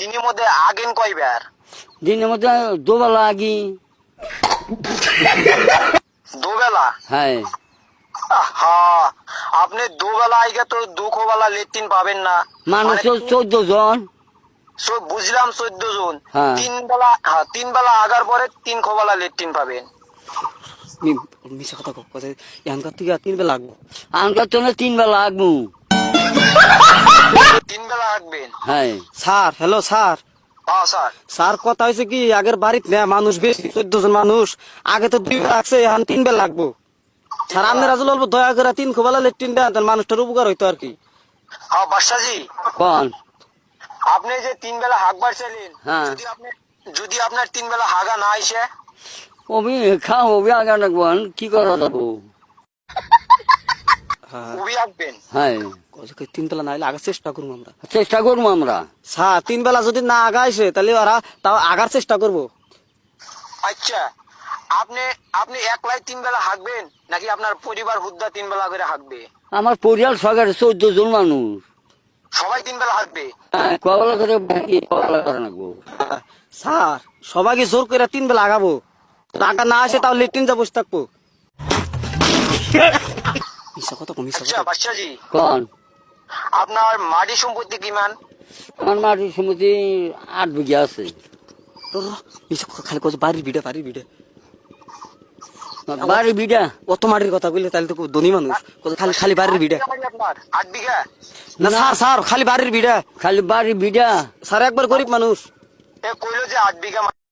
দিনের মধ্যে আগেন কয়বার? দিনের মধ্যে দুবেলা আগি। দুবেলা? হ্যাঁ। হ্যাঁ, আপনি দুবেলা আইগে তো দুঃখবেলা লেট্রিন পাবেন না। মানুষ মানে 14 জন। বুঝলাম 14 জন। হ্যাঁ। তিন বেলা আগার পরে 3 খোবেলা লেট্রিন পাবেন। মিশা কথা কথা এখানকার থেকে 3 বেলা লাগবো। আনকার জন্য 3 বেলা আগবো। 3 বেলা রাখবেন? হ্যাঁ। Sir, hello sir. হ্যাঁ স্যার। স্যার কথা হয়েছে কি, আগের বাড়িতে না মানুষ বেশি, 14 জন মানুষ। আগে তো 2 বেলা লাগছে, এখন 3 বেলা লাগবো। স্যার আপনারা যদি বলবো দয়া করে 3 বেলা লেট্রিন দেন, তাহলে মানুষটার উপকার হইতো আর কি। হ্যাঁ বাদশাজি, কোন? আপনি যে 3 বেলা হাগবার চাইলেন, হ্যাঁ। যদি আপনার 3 বেলা হাগা না আইসে? ওবি খাও, ওবি আগা রাখবো, কি করা যাবো? হ্যাঁ, উবি হাগবেন? হ্যাঁ, 3 বেলা না হলে আগার চেষ্টা করবো আমরা। চেষ্টা করবো আমরা। স্যার 3 বেলা যদি না আগাইছে, তাহলে ওরা তাও আগার চেষ্টা করবো। আচ্ছা, আপনি একলাই 3 বেলা হাগবেন নাকি আপনার পরিবার হুদ্দা 3 বেলা করে হাগবে? আমার পরিয়াল সরকারে 14 জন মানুষ। সবাই 3 বেলা হাগবে? হ্যাঁ, কবেলা করে বাকি কবেলা করে রাখবো। স্যার সবাইকে জোর করে 3 বেলা আগাবো, আগা না আসে তাও লেট্রিন যা বসে থাকবো। মিশা কথা কম, মিশা আচ্ছা কথা। বাদশাজি, কোন? আপনার মাটি সম্পত্তি কিমান? আমার মাটির সমিতি 8 বিঘা আছে। মিশা কথা খালি কত বাড়ির ভিড়ে, বাড়ির ভিড়ে। বাড়ি বিঘা? অত মাটির কথা বললে তাহলে তো খুব ধনী মানুষ। কত খালি খালি বাড়ির ভিড়ে। আপনার 8 বিঘা? না স্যার, স্যার খালি বাড়ির ভিড়ে। খালি বাড়ি বিঘা? স্যার একবার গরিব মানুষ। কইলো যে 8 বিঘা